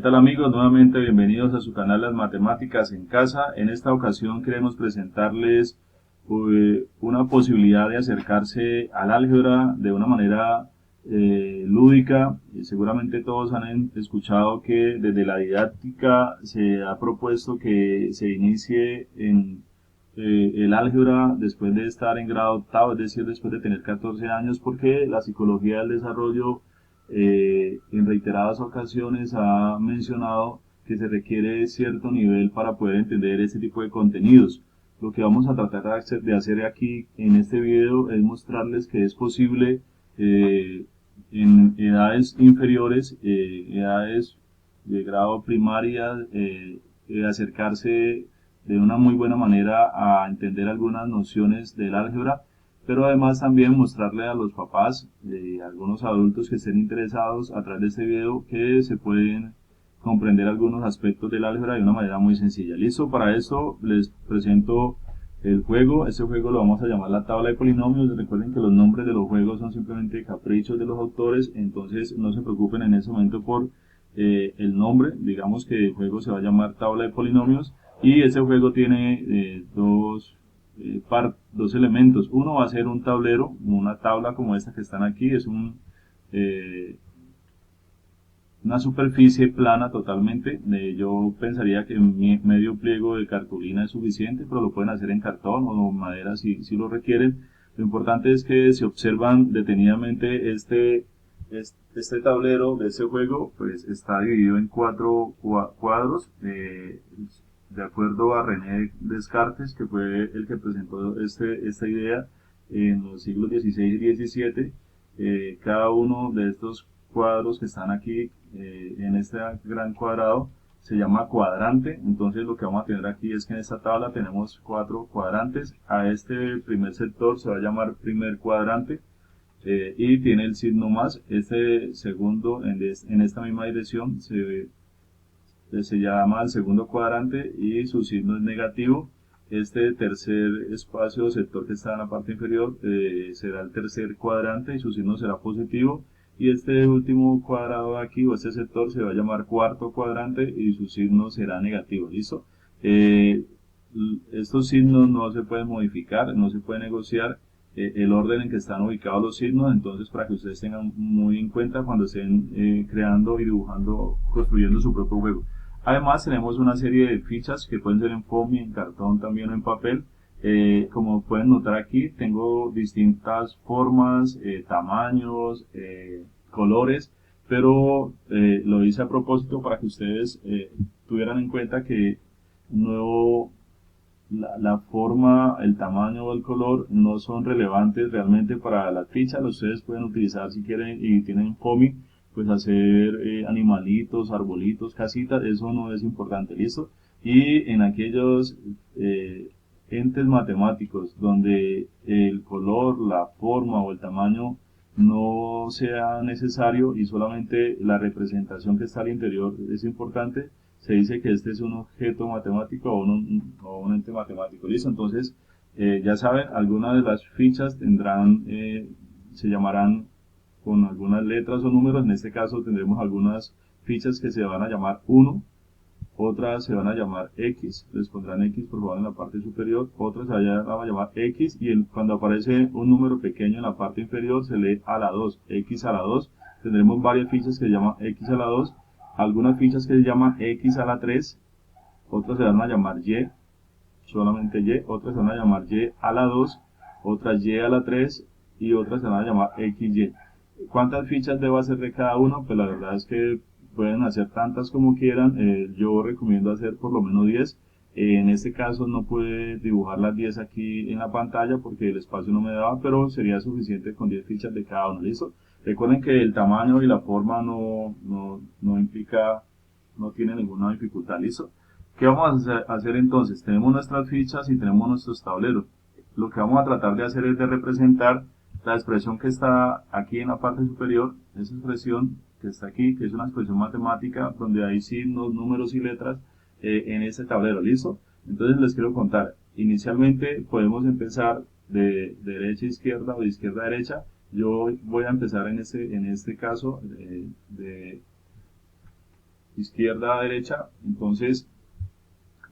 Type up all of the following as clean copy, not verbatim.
tal amigos? Nuevamente bienvenidos a su canal Las Matemáticas en Casa. En esta ocasión queremos presentarles una posibilidad de acercarse al álgebra de una manera lúdica. Seguramente todos han escuchado que desde la didáctica se ha propuesto que se inicie en el álgebra después de estar en grado octavo, es decir, después de tener 14 años, porque la psicología del desarrollo en reiteradas ocasiones ha mencionado que se requiere cierto nivel para poder entender este tipo de contenidos. Lo que vamos a tratar de hacer aquí en este video es mostrarles que es posible en edades inferiores, edades de grado primaria, acercarse de una muy buena manera a entender algunas nociones del álgebra, pero además también mostrarle a los papás, a algunos adultos que estén interesados a través de este video, que se pueden comprender algunos aspectos del álgebra de una manera muy sencilla. Listo, para esto les presento el juego. Este juego lo vamos a llamar la tabla de polinomios. Recuerden que los nombres de los juegos son simplemente caprichos de los autores, entonces no se preocupen en ese momento por el nombre. Digamos que el juego se va a llamar tabla de polinomios, y este juego tiene dos elementos. Uno va a ser un tablero, una tabla como esta que están aquí. Es una superficie plana totalmente. Yo pensaría que medio pliego de cartulina es suficiente, pero lo pueden hacer en cartón o madera si lo requieren. Lo importante es que si observan detenidamente este tablero de este juego, pues está dividido en cuatro cuadros, de acuerdo a René Descartes, que fue el que presentó esta idea en los siglos XVI y XVII. Cada uno de estos cuadros que están aquí en este gran cuadrado se llama cuadrante. Entonces lo que vamos a tener aquí es que en esta tabla tenemos cuatro cuadrantes. A este primer sector se va a llamar primer cuadrante, y tiene el signo más. Este segundo en esta misma dirección se llama el segundo cuadrante y su signo es negativo. Este tercer espacio o sector que está en la parte inferior será el tercer cuadrante y su signo será positivo. Y este último cuadrado aquí, o este sector, se va a llamar cuarto cuadrante y su signo será negativo. ¿Listo? Estos signos no se pueden modificar, no se puede negociar el orden en que están ubicados los signos. Entonces, para que ustedes tengan muy en cuenta cuando estén creando y dibujando, construyendo su propio juego. Además, tenemos una serie de fichas que pueden ser en foamy, en cartón, también o en papel. Como pueden notar aquí, tengo distintas formas, tamaños, colores, pero lo hice a propósito para que ustedes tuvieran en cuenta que no, la forma, el tamaño o el color no son relevantes realmente para las fichas. Ustedes pueden utilizar, si quieren y tienen foamy, pues hacer animalitos, arbolitos, casitas. Eso no es importante. ¿Listo? Y en aquellos entes matemáticos donde el color, la forma o el tamaño no sea necesario y solamente la representación que está al interior es importante, se dice que este es un objeto matemático o un ente matemático. ¿Listo? Entonces, ya saben, algunas de las fichas tendrán, se llamarán con algunas letras o números. En este caso tendremos algunas fichas que se van a llamar 1, otras se van a llamar X, les pondrán X por favor en la parte superior, otras se van a llamar X, y cuando aparece un número pequeño en la parte inferior se lee a la 2, X a la 2. Tendremos varias fichas que se llaman X a la 2, algunas fichas que se llaman X a la 3, otras se van a llamar Y, solamente Y, otras se van a llamar Y a la 2, otras Y a la 3 y otras se van a llamar XY. ¿Cuántas fichas debo hacer de cada uno? Pues la verdad es que pueden hacer tantas como quieran. Yo recomiendo hacer por lo menos 10. En este caso no pude dibujar las 10 aquí en la pantalla porque el espacio no me daba, pero sería suficiente con 10 fichas de cada uno. ¿Listo? Recuerden que el tamaño y la forma no implica, no tiene ninguna dificultad. ¿Listo? ¿Qué vamos a hacer entonces? Tenemos nuestras fichas y tenemos nuestros tableros. Lo que vamos a tratar de hacer es de representar la expresión que está aquí en la parte superior, esa expresión que está aquí, que es una expresión matemática donde hay signos, números y letras en este tablero. ¿Listo? Entonces les quiero contar. Inicialmente podemos empezar de derecha a izquierda o de izquierda a derecha. Yo voy a empezar en este caso izquierda a derecha. Entonces,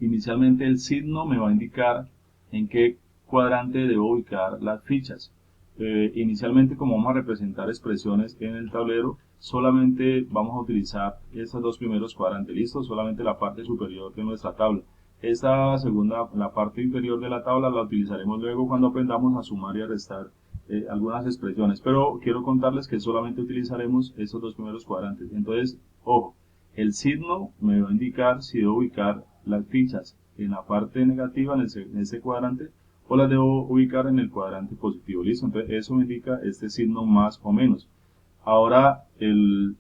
inicialmente el signo me va a indicar en qué cuadrante debo ubicar las fichas. Inicialmente, como vamos a representar expresiones en el tablero, solamente vamos a utilizar esos dos primeros cuadrantes, listo, solamente la parte superior de nuestra tabla. Esta segunda, la parte inferior de la tabla, la utilizaremos luego cuando aprendamos a sumar y a restar algunas expresiones, pero quiero contarles que solamente utilizaremos esos dos primeros cuadrantes. Entonces, ojo, el signo me va a indicar si debo ubicar las fichas en la parte negativa, en ese cuadrante, o las debo ubicar en el cuadrante positivo, listo. Entonces eso me indica este signo más o menos. Ahora el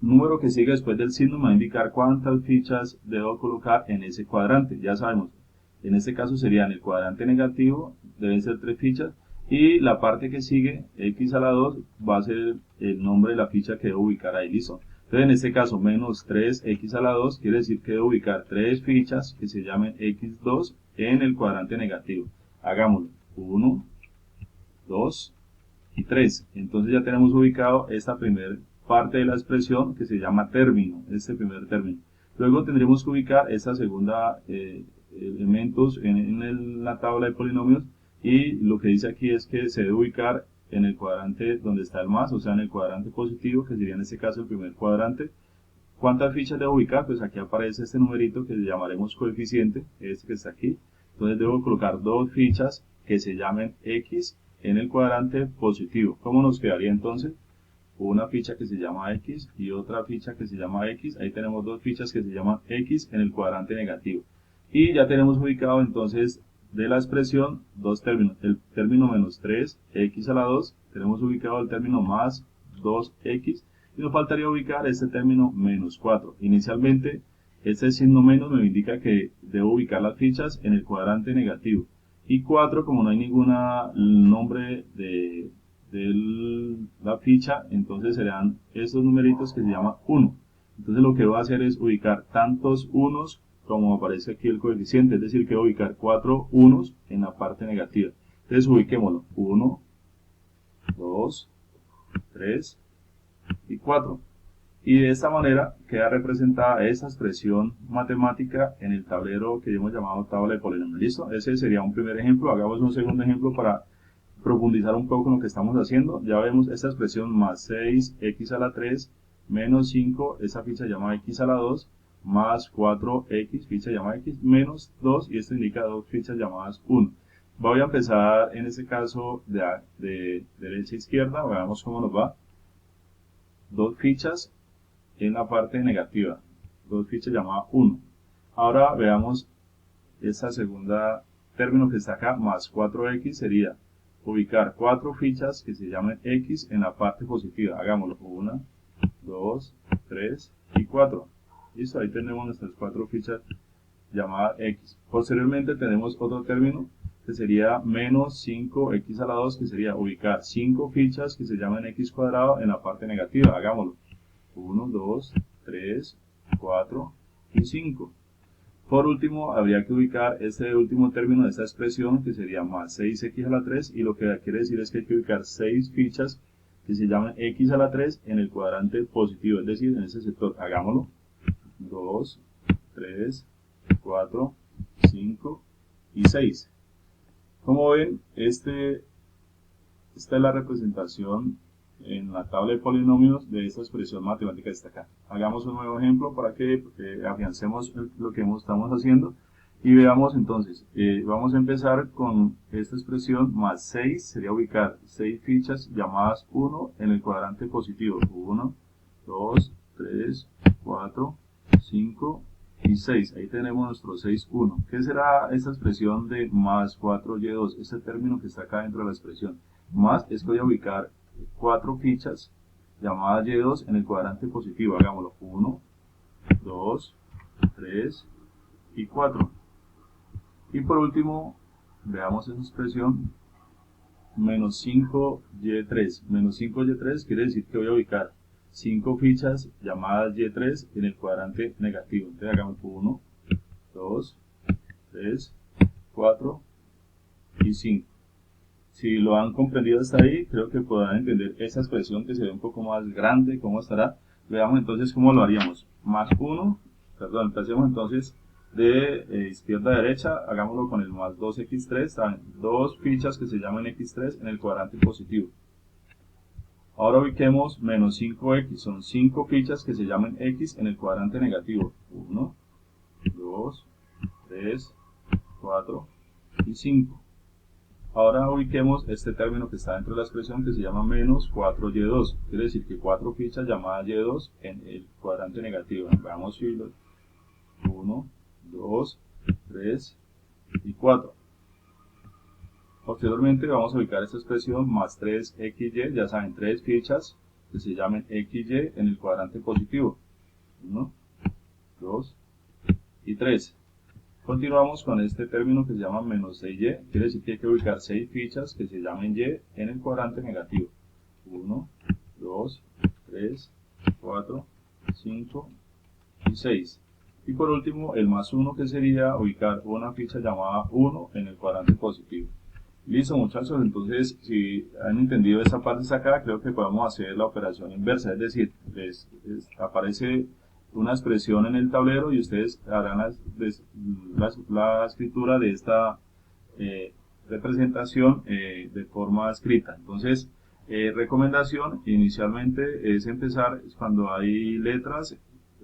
número que sigue después del signo me va a indicar cuántas fichas debo colocar en ese cuadrante. Ya sabemos, en este caso sería en el cuadrante negativo, deben ser 3 fichas, y la parte que sigue, x a la 2, va a ser el nombre de la ficha que debo ubicar ahí, listo. Entonces en este caso, menos 3x a la 2, quiere decir que debo ubicar 3 fichas que se llamen x2 en el cuadrante negativo. Hagámoslo, 1, 2 y 3. Entonces ya tenemos ubicado esta primera parte de la expresión que se llama término, este primer término. Luego tendremos que ubicar esta segunda elementos en la tabla de polinomios, y lo que dice aquí es que se debe ubicar en el cuadrante donde está el más, o sea en el cuadrante positivo, que sería en este caso el primer cuadrante. ¿Cuántas fichas debo ubicar? Pues aquí aparece este numerito que llamaremos coeficiente, este que está aquí. Entonces debo colocar 2 fichas que se llamen x en el cuadrante positivo. ¿Cómo nos quedaría entonces? Una ficha que se llama x y otra ficha que se llama x. Ahí tenemos 2 fichas que se llaman x en el cuadrante negativo. Y ya tenemos ubicado entonces de la expresión dos términos. El término menos 3x a la 2, tenemos ubicado el término más 2x, y nos faltaría ubicar este término menos 4. Inicialmente, este signo menos me indica que debo ubicar las fichas en el cuadrante negativo. Y 4, como no hay ningún nombre de la ficha, entonces serán estos numeritos que se llaman 1. Entonces lo que voy a hacer es ubicar tantos unos como aparece aquí el coeficiente, es decir, que voy a ubicar 4 unos en la parte negativa. Entonces ubiquémoslo, 1, 2, 3 y 4. Y de esta manera queda representada esa expresión matemática en el tablero que hemos llamado tabla de polinomios. ¿Listo? Ese sería un primer ejemplo. Hagamos un segundo ejemplo para profundizar un poco en lo que estamos haciendo. Ya vemos esta expresión más 6x a la 3 menos 5, esa ficha llamada x a la 2, más 4x, ficha llamada x, menos 2, y esto indica dos fichas llamadas 1. Voy a empezar en este caso de derecha a izquierda, veamos cómo nos va. Dos fichas en la parte negativa, dos fichas llamadas 1. Ahora veamos esta segunda término que está acá, más 4x, sería ubicar 4 fichas que se llamen x en la parte positiva. Hagámoslo, 1, 2, 3 y 4. Listo, ahí tenemos nuestras 4 fichas llamadas x. Posteriormente tenemos otro término que sería menos 5x a la 2, que sería ubicar 5 fichas que se llaman x cuadrado en la parte negativa. Hagámoslo, 1, 2, 3, 4 y 5. Por último, habría que ubicar este último término de esta expresión, que sería más 6x a la 3, y lo que quiere decir es que hay que ubicar 6 fichas que se llaman x a la 3 en el cuadrante positivo, es decir, en ese sector. Hagámoslo, 2, 3, 4, 5 y 6. Como ven, esta es la representación en la tabla de polinomios de esta expresión matemática que está acá. Hagamos un nuevo ejemplo para que afiancemos lo que estamos haciendo y veamos entonces. Vamos a empezar con esta expresión más 6, sería ubicar 6 fichas llamadas 1 en el cuadrante positivo. 1, 2, 3, 4, 5 y 6. Ahí tenemos nuestro 6, 1. ¿Qué será esta expresión de más 4y2? Este término que está acá dentro de la expresión. Más es que voy a ubicar 4 fichas llamadas y2 en el cuadrante positivo. Hagámoslo, 1, 2, 3 y 4. Y por último, veamos esa expresión, menos 5y3. Menos 5y3 quiere decir que voy a ubicar 5 fichas llamadas y3 en el cuadrante negativo. Entonces hagamos 1, 2, 3, 4 y 5. Si lo han comprendido hasta ahí, creo que podrán entender esa expresión que se ve un poco más grande, cómo estará. Veamos entonces cómo lo haríamos. Más 1, perdón, empecemos entonces de izquierda a derecha, hagámoslo con el más 2x3, saben, dos fichas que se llaman x3 en el cuadrante positivo. Ahora ubiquemos menos 5x, son 5 fichas que se llaman x en el cuadrante negativo. 1, 2, 3, 4 y 5. Ahora ubiquemos este término que está dentro de la expresión que se llama menos 4y2. Quiere decir que 4 fichas llamadas y2 en el cuadrante negativo. Veamos filos. 1, 2, 3 y 4. Posteriormente vamos a ubicar esta expresión más 3xy, ya saben, 3 fichas que se llamen xy en el cuadrante positivo. 1, 2 y 3. Continuamos con este término que se llama menos 6y, quiere decir que hay que ubicar 6 fichas que se llamen y en el cuadrante negativo. 1, 2, 3, 4, 5 y 6. Y por último, el más 1, que sería ubicar una ficha llamada 1 en el cuadrante positivo. Listo, muchachos, entonces si han entendido esta parte de acá, creo que podemos hacer la operación inversa, es decir, aparece una expresión en el tablero y ustedes harán la escritura de esta representación de forma escrita. Entonces, recomendación inicialmente es empezar cuando hay letras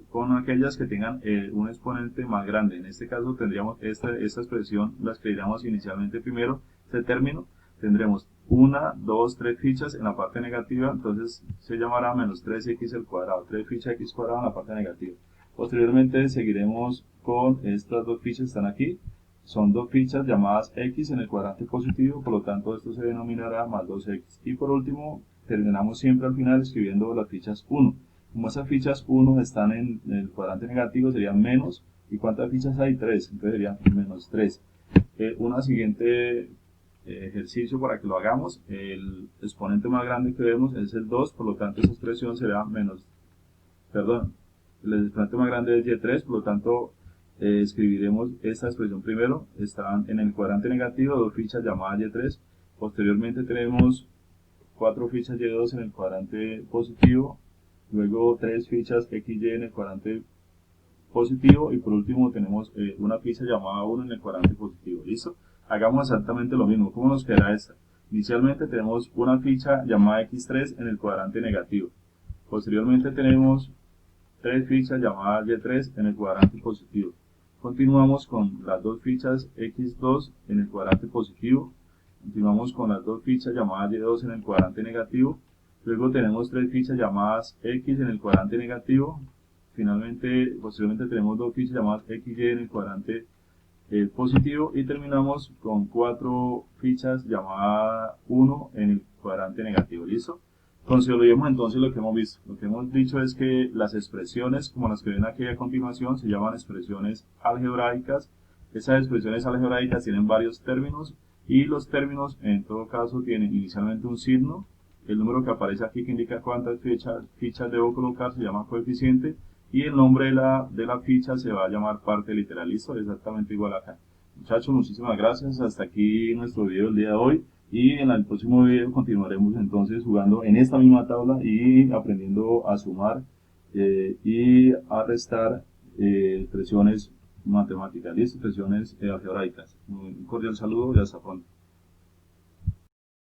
con aquellas que tengan un exponente más grande. En este caso tendríamos esta expresión, la escribiríamos inicialmente primero, este término, tendremos 1, 2, 3 fichas en la parte negativa, entonces se llamará menos 3x al cuadrado, 3 fichas x cuadrado en la parte negativa. Posteriormente seguiremos con estas dos fichas que están aquí, son dos fichas llamadas x en el cuadrante positivo, por lo tanto esto se denominará más 2x. Y por último, terminamos siempre al final escribiendo las fichas 1. Como esas fichas 1 están en el cuadrante negativo, serían menos, ¿y cuántas fichas hay? 3, entonces serían menos 3. Una siguiente ejercicio para que lo hagamos, el exponente más grande que vemos es el 2, por lo tanto esa expresión será menos, perdón, el exponente más grande es y3, por lo tanto escribiremos esta expresión primero, están en el cuadrante negativo, dos fichas llamadas y3, posteriormente tenemos 4 fichas y2 en el cuadrante positivo, luego 3 fichas xy en el cuadrante positivo y por último tenemos una ficha llamada 1 en el cuadrante positivo. ¿Listo? Hagamos exactamente lo mismo. ¿Cómo nos quedará esta? Inicialmente tenemos una ficha llamada x3 en el cuadrante negativo. Posteriormente tenemos 3 fichas llamadas y3 en el cuadrante positivo. Continuamos con las dos fichas x2 en el cuadrante positivo. Continuamos con las dos fichas llamadas y2 en el cuadrante negativo. Luego tenemos 3 fichas llamadas x en el cuadrante negativo. Finalmente, posteriormente tenemos dos fichas llamadas xy en el cuadrante positivo y terminamos con 4 fichas llamadas 1 en el cuadrante negativo. ¿Listo? Consolidemos entonces lo que hemos visto. Lo que hemos dicho es que las expresiones, como las que ven aquí a continuación, se llaman expresiones algebraicas. Esas expresiones algebraicas tienen varios términos y los términos en todo caso tienen inicialmente un signo. El número que aparece aquí que indica cuántas fichas debo colocar se llama coeficiente y el nombre de la ficha se va a llamar parte literal. Listo, exactamente igual acá. Muchachos, muchísimas gracias. Hasta aquí nuestro video del día de hoy. Y en el próximo video continuaremos entonces jugando en esta misma tabla y aprendiendo a sumar y a restar expresiones matemáticas, ¿listo? Expresiones algebraicas. Un cordial saludo y hasta pronto.